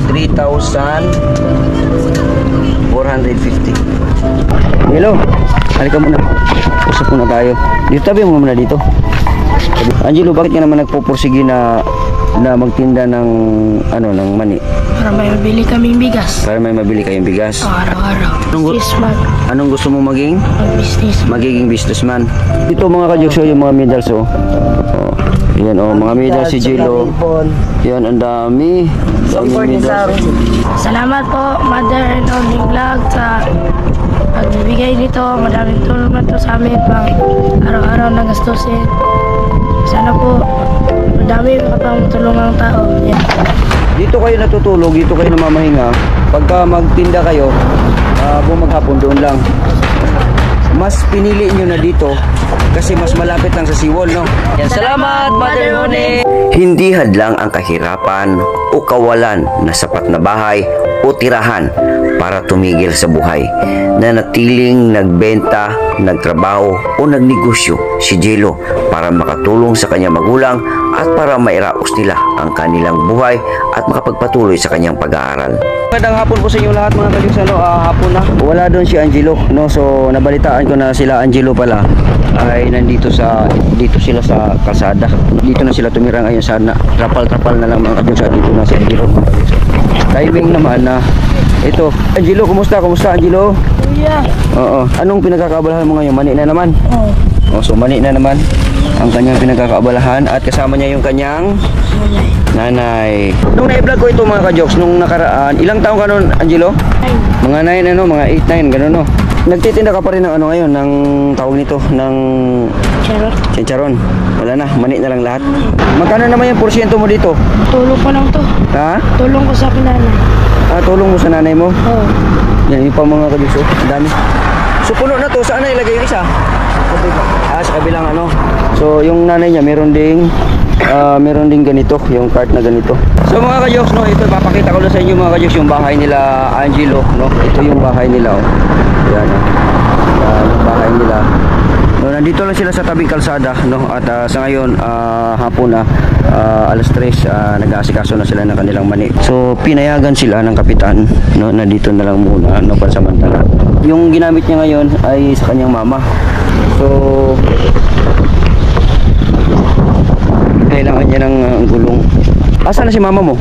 3,450. Hello, halika muna. Usap muna tayo. Dito tabi mo muna dito. Angelo, bakit ka naman nagpupursige na magtinda ng ng mani? Para may mabili kaming bigas. Para may mabili kayong bigas. Araw-araw. Anong gusto mo maging? Business. Magiging businessman. Dito mga kajokso, yung mga medals Yan mga medals si Jilo. Yan, ang dami. Salamat po, Mother and Only Vlog, sa pagbibigay nito. Madaming tulong na to sa amin pang araw-araw na gastusin. Sana po madami pang tulungan ng tao. Yan. Dito kayo natutulog, dito kayo namamahinga. Pagka magtinda kayo, bumaghapon doon lang. Mas pinili nyo na dito kasi mas malapit lang sa Siwol, no? Yan, salamat, Mother Honey! Hindi hadlang ang kahirapan o kawalan na sapat na bahay o tirahan para tumigil sa buhay. Nanatiling nagbenta, nagtrabaho o nagnegosyo si Jilo para makatulong sa kanyang magulang at para mairaos nila ang kanilang buhay at makapagpatuloy sa kanyang pag-aaral. Magandang hapon po sa inyo lahat mga kajokso, hapon na. Wala doon si Angelo, no? So nabalitaan ko na sila Angelo pala ay dito sila sa kalsada. Dito na sila tumira ngayon sa trapal-trapal na lang mga kajokso. Dito na si Angelo. Timing naman na ito. Angelo, kumusta? Kumusta Angelo? Yeah. Oo. Anong pinagkakaabalahan mo ngayon? Mani na naman? Oo. So mani na naman ang kanyang pinagkakaabalahan at kasama niya yung kanyang nanay. Nung na-vlog ko ito mga ka-jokes, nung nakaraan, ilang taong ka nun, Angelo? 9. Mga 9 mga 8, 9, gano'n no? Nagtitinda ka pa rin ng ngayon, ng tawag nito, ng chicharon. Wala na, mani na lang lahat. Magkano naman yung porsyento mo dito? Tulong ko lang to. Ha? Tulong ko sa pinanay. Tulong mo sa nanay mo? Oo. Yan, yung pa mga ka-jokes, ang dami. So puno na to, saan na ilagay yung isa? Sa kabilang So yung nanay niya meron ding ganito, yung cart na ganito. So mga kajoks, no, ito papakita ko na sa inyo mga kajoks yung bahay nila Angelo, no. Ito yung bahay nila, Yan, yung bahay nila. No, nandito lang sila sa tabing kalsada, no. At sa ngayon hapon na alas 3, nag-aasikaso na sila ng kanilang mani. So pinayagan sila ng kapitan, no, na dito na lang muna, no, pansamantala. Yung ginamit niya ngayon ay sa kanyang mama. So kailangan niya ng gulong. Asa na si mama mo?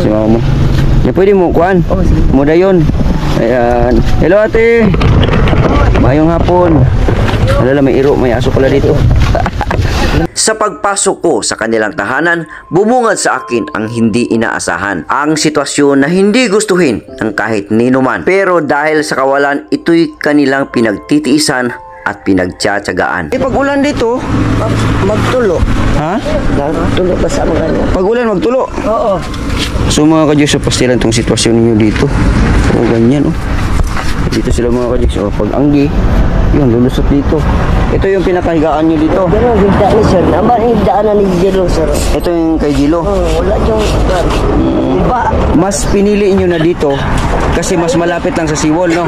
Si mama mo. Ya, pwede mo kuan. Muda yun. Ayan. Hello ate. Mayong hapon. Alala, may iro, may aso pala dito. Sa pagpasok ko sa kanilang tahanan, bumungad sa akin ang hindi inaasahan. Ang sitwasyon na hindi gustuhin ng kahit nino man. Pero dahil sa kawalan, ito'y kanilang pinagtitiisan at pinagtsatsagaan. Pag ulan dito, magtulo. Ha? Magtulo ba sa mga pag ulan, magtulo? Oo. So mga kadyos, pastilan itong sitwasyon ninyo dito. O ganyan, Dito sila mga kadyos. Pag anggi, yun, lulusot dito. Ito yung pinakahigaan nyo dito. Pero higda ni sir, naman higdaan na ni Jilo sir. Ito yung kay Jilo. Wala yung iba. Mas pinili nyo na dito kasi mas malapit lang sa Siwol, no?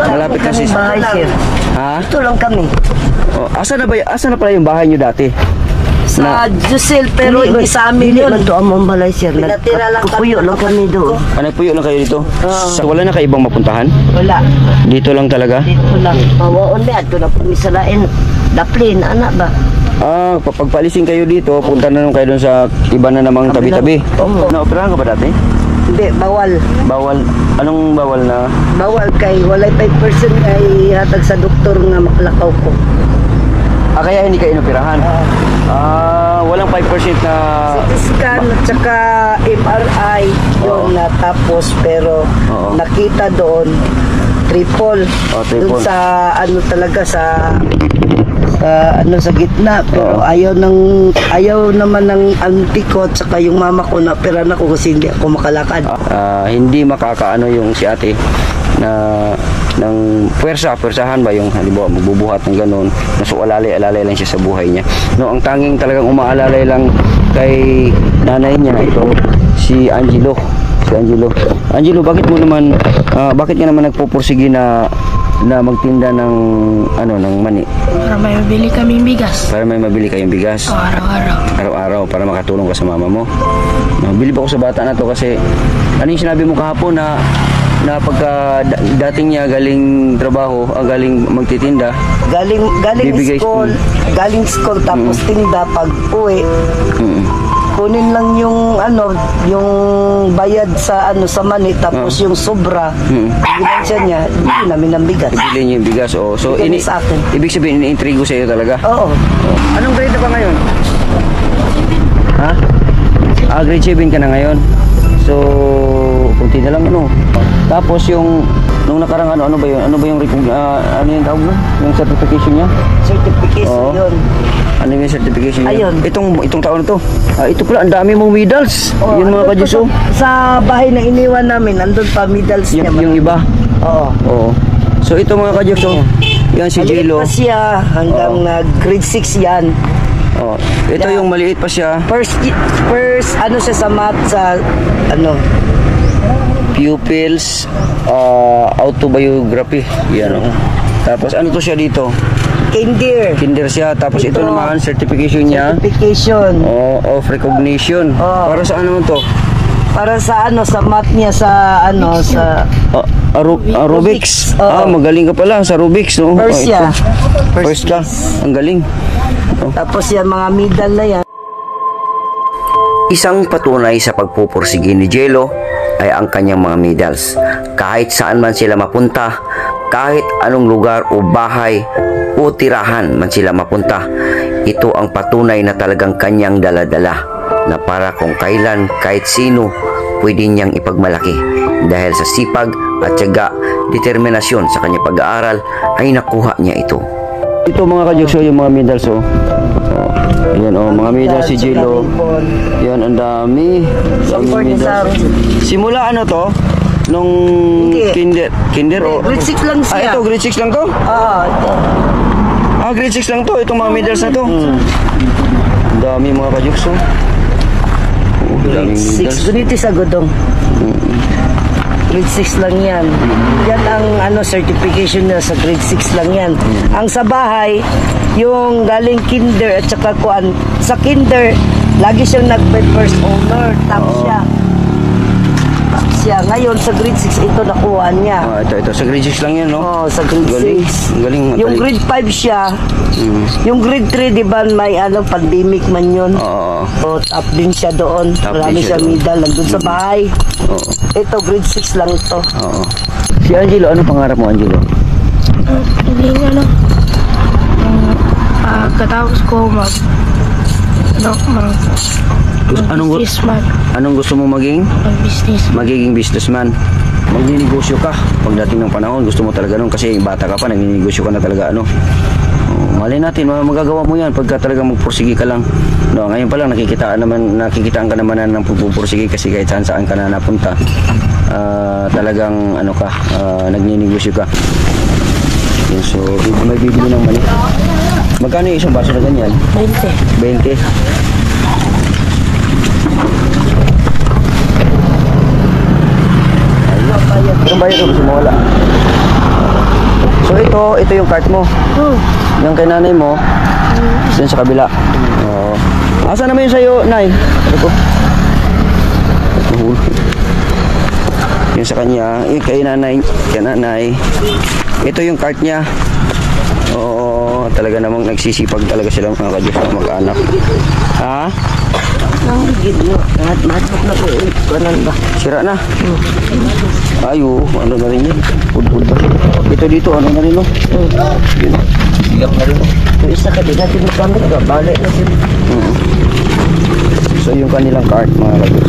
Malapit lang sa bahay sir. Ha? Ito lang kami. Asa na pala yung bahay nyo dati? Sa Jusel, pero hindi sa amin yun. Hindi man among balay sir. Nagpuyo lang kami doon. Nagpuyo lang kayo dito? So, wala na kayo ibang mapuntahan? Wala. Dito lang talaga? Dito lang. Mawaon na. Ito na po misalain. Daplin, anak ba? Pagpalisin kayo dito, punta na naman kayo doon sa iba na namang tabi-tabi. Naoperahan ka ba dati? Hindi, bawal. Bawal? Anong bawal na? Bawal kay walay 5% ay hatag sa doktor nga maklakaw ko. Kaya hindi kayo inoperahan? Walang 5% na... CT scan at saka MRI yun natapos pero nakita doon triple. Doon sa talaga sa gitna pero ayaw naman ng auntie ko at saka yung mama ko na pera na ko kasi hindi ako makalakad. Hindi makakaano yung si ate na ng pwersahan ba yung halimbawa magbubuhat ng ganun, so alalay lang siya sa buhay niya, no. Ang tanging talagang umaalalay lang kay nanay niya ito si Angelo. Angelo, bakit ka naman nagpupursige na na magtinda ng ng mani Para may mabili kaming bigas. para may mabili kayong bigas O, araw-araw. araw-araw para makatulong ka sa mama mo. Bilib ako sa bata na to kasi ano yung sinabi mo kahapon na pagka dating niya galing trabaho, galing magtitinda, Galing Bibigay- galing school tapos tinda pag uwi. Kunin lang yung yung bayad sa sa mani tapos yung sobra. Ginansya niya, hindi namin ng bigas. bili niya yung bigas. Oh. So, Bigay sa akin. ibig sabihin, ini-intrigo sa iyo talaga. Oo. Oh. Anong grade na pa ngayon? Ha? Grade 7 ka na ngayon. So, kunti na lang Tapos yung nung nakarang ano ba yun? Ano ba yung ano yung tawag mo? Yung certification niya? Certification Oo. yun. Ano yung certification niya? Ayun. Itong taon na to. Ito pala, ang dami mong medals. Yun mga andun kadyos. pa sa bahay na iniwan namin, andun pa medals niya. Yung iba. Oo. Oo. So ito mga kadyos. Yan si Maliit Jelo. pa siya hanggang grade 6 yan. Oh, ito yung maliit pa siya. First siya sa math sa Pupils autobiography. Yan oh. Tapos ano to siya dito? Kinder siya. Tapos ito naman certification niya. Certification. Of recognition. Oo. Para sa ano to? Para sa sa math niya sa sa Rubik's. Oo. Magaling ka pala sa Rubik's, no? First ito. siya. First ka. Ang galing. Tapos yan mga medal na yan. Isang patunay sa pagpupursige ni Jelo ay ang kanyang mga medals. Kahit saan man sila mapunta, kahit anong lugar o bahay o tirahan man sila mapunta, ito ang patunay na talagang kanyang daladala na para kung kailan kahit sino pwede niyang ipagmalaki dahil sa sipag at tiyaga, determinasyon sa kanyang pag-aaral ay nakuha niya ito. Ito mga kajukso yung mga medals Ayan mga medals si Jelo. Yan, ang dami. Simula ano to? Nung kinder o? Grade 6 lang siya. Ito, grade 6 lang to? Ito. Grade 6 lang to. Itong mga medals na to. Ang dami mga kajukso. Grade 6. Guniti sa Godong. Grade 6 lang yan. Yan ang certification niya sa grade 6 lang yan. Ang sa bahay, yung galing kinder at saka kuan. Sa kinder, lagi siyang nag-first honor. Tapos siya. Ngayon, sa grade 6, ito nakuha niya. Ito. Sa grade 6 lang yan, no? Oo, sa grade Galing. 6. Galing. Yung grade 5 siya, yung grade 3, di ba, may pandemic man yun. Oo. O, top din siya doon. Top Marami din siya siya doon. medal. Nandun sa bahay. Oo. Ito, grade 6 lang to. Oo. Si Angelo, ano pangarap mo, Angelo? Hindi katapos ko businessman. Anong gusto mo maging? Mag-business. Magiging businessman. Magninegosyo ka pagdating ng panahon. Gusto mo talaga nun kasi bata ka pa, nagninegosyo ka na talaga malay natin, magagawa mo yan pagka talaga magpursige ka lang. Ngayon pa lang nakikitaan ka naman ng pagpupursige kasi kahit saan ka na napunta, talagang nagninegosyo ka. Yan, so may bibili ng mani. Magkano yung isang baso na ganyan? 20. 20. Anong bayad ko? Gusto mo wala? So ito yung cart mo. Yung kay nanay mo, dun sa kabila. Asa naman yung sa'yo, Nay? Ano ko? Yung sa kanya, yung kay nanay. Ito yung cart niya. Oo, talaga namang nagsisipag talaga sila mga kadyos na mag-anak. Ha? Ang higit mo. Matok na ko. Kanan ba? Sira na. Ayo, ano na rin yun? Pudpud pa. Ito dito, ano na rin, no? Yun. Siyak na rin, no? Yung isa ka din natin magamit. Balik na sila. So, yung kanilang cart, mga kadyos.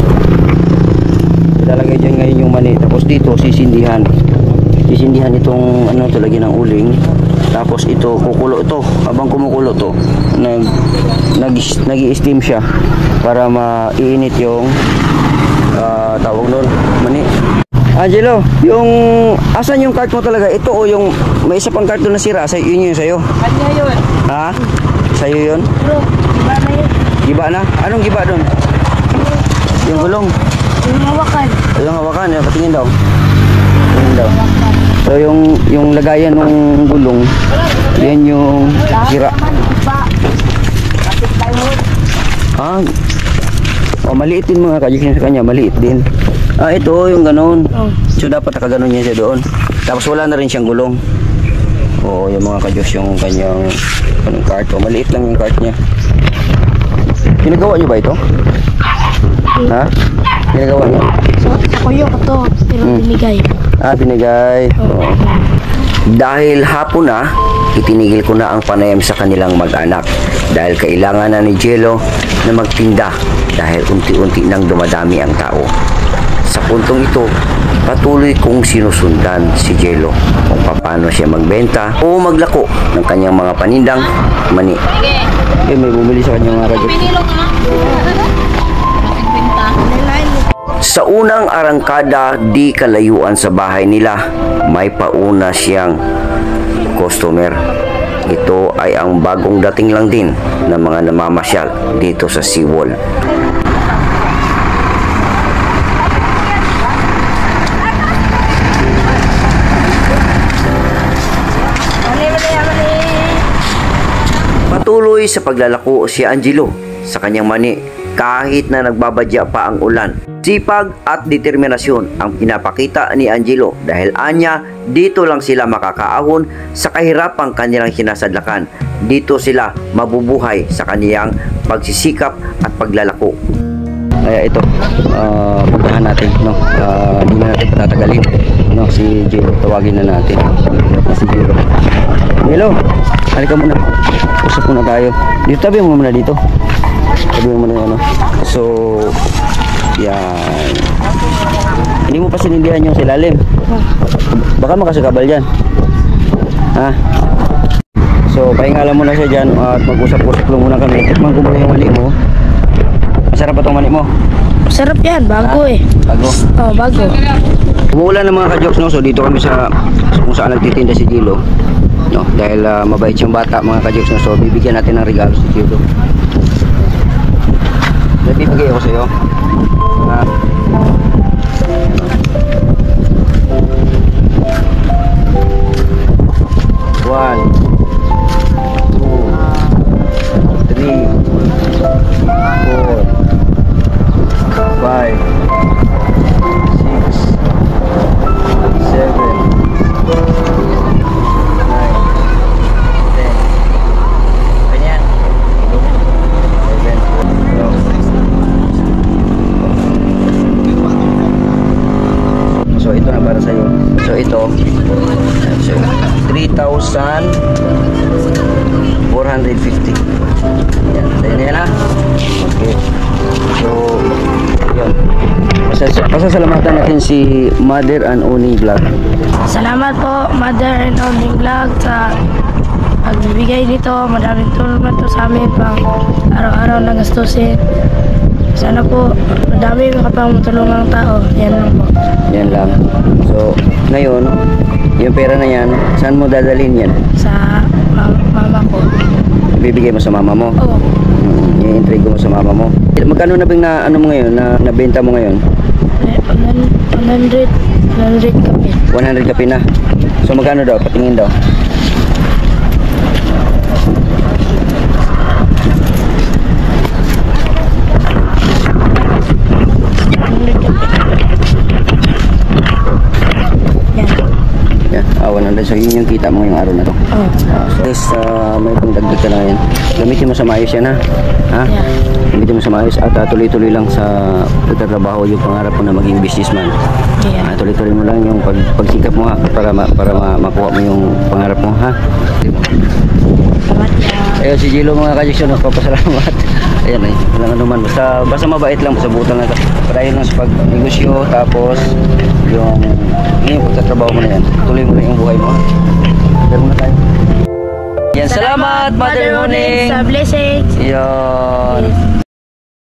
Ilalagay dyan ngayon yung mani. Tapos dito, sisindihan. Sisindihan itong, lagyan ng uling. Tapos ito, kukulo ito. Habang kumukulo ito, nag-i-steam siya para maiinit yung tawag nun, mani. Angelo, asan yung cart mo talaga? Ito o yung may isa pang cart doon na sira? Yun yung sa'yo? Kanya yun. Ha? Sa'yo yun? Bro, iba na yun. Giba na? Anong giba doon? Yung gulong? Yung hawakan. Yung hawakan, yung patingin daw. Yun daw. So yung lagayan ng gulong, yan yung sira. Ah, maliit din mga kajik sa kanya, maliit din. Ito yung ganon. So dapat nakaganon niya siya doon. Tapos wala na rin siyang gulong. Oo, yung mga kajos yung kanyang cart. Maliit lang yung cart niya. Pinagawa niyo ba ito? Ha? Pinagawa niyo? Sa kuyo ko to, pero binigay. Binigay. Oo. Dahil hapon na, itinigil ko na ang panayam sa kanilang mag-anak dahil kailangan na ni Jello na magtinda dahil unti-unti nang dumadami ang tao. Sa puntong ito, patuloy kong sinusundan si Jello kung paano siya magbenta o maglako ng kanyang mga panindang mani. May bumili sa kanyang mga radyo. Sa unang arangkada, di kalayuan sa bahay nila, may pauna siyang customer. Ito ay ang bagong dating lang din ng mga namamasyal dito sa Seawall. Patuloy sa paglalako si Angelo sa kanyang mani kahit na nagbabadya pa ang ulan. Sipag at determinasyon ang pinapakita ni Angelo dahil anya dito lang sila makakaahon sa kahirapang kanilang sinasadlakan. Dito sila mabubuhay sa kaniyang pagsisikap at paglalako. Kaya ito, puntahan natin, no? Hindi na natin patatagalin, no? Si Jello, tawagin na natin. Si Jello. Jello, halika muna. Usap muna tayo. Dito, tabi mo muna dito. Tabi mo muna yung ano. So, yan. Hindi mo pa sinindihan yung silalim. Baka makasagabal dyan. Ha? So, pahingalan muna siya dyan at mag-usap-usap lang muna kami. Tikman ko muna yung mali mo. Masarap ba itong mani mo? Sarap yan, bago Bago? Oh, bago. Umuulan ng mga ka-jokes, no? So dito kami sa kung saan nagtitinda si Jello, no? Dahil mabait yung bata mga ka-jokes, no? So bibigyan natin ng regalo si Jello. Nabibigay ako sa iyo. One, two, three, 4, 5, 6, 7, 9, 10. Ganyan. 11. So ito na para sa iyo. So ito 3,450. Yan, sa'yo na yan ha. Okay. So, yun. Pasasalamatan natin si Mother and Owning Vlog. Salamat po, Mother and Owning Vlog, sa pagbibigay nito. Maraming tulong na to sa amin pang araw-araw na gastusin. Sana po, madami makapang tulungang tao. Yan lang po. Yan lang. So, ngayon, yung pera na yan, saan mo dadalhin yan? Sa mama ko. Bibigay mo sa mama mo? Oo. I-intrigo mo sa mama mo. Magkano na bang ano mo ngayon, na nabenta mo ngayon? 100 kape. 100 kape na. So magkano daw? Patingin daw. Yan. 100. So yun yung kita mo ngayong araw na to. Oo. So guys, may pangdagdag ka na yan. Gamitin mo sa maayos yan ha. Ha? Yeah. Gamitin mo sa maayos at tuloy-tuloy lang sa pagtatrabaho yung pangarap mo na maging businessman. Yeah. Tuloy-tuloy mo lang yung pagsikap mo ha para makuha mo yung pangarap mo ha. Salamat yan. Ayun si Jello mga ka-Jackson, nagpapasalamat. Ayan ay, walang anuman. Basta mabait lang sa butang na parahin lang sa pagnegosyo, tapos yung pagtatrabaho mo na yan. Tuloy mo lang yung buhay mo ha. Pero muna tayo. Yan, salamat Mother Owning. Sa blessings. Yan.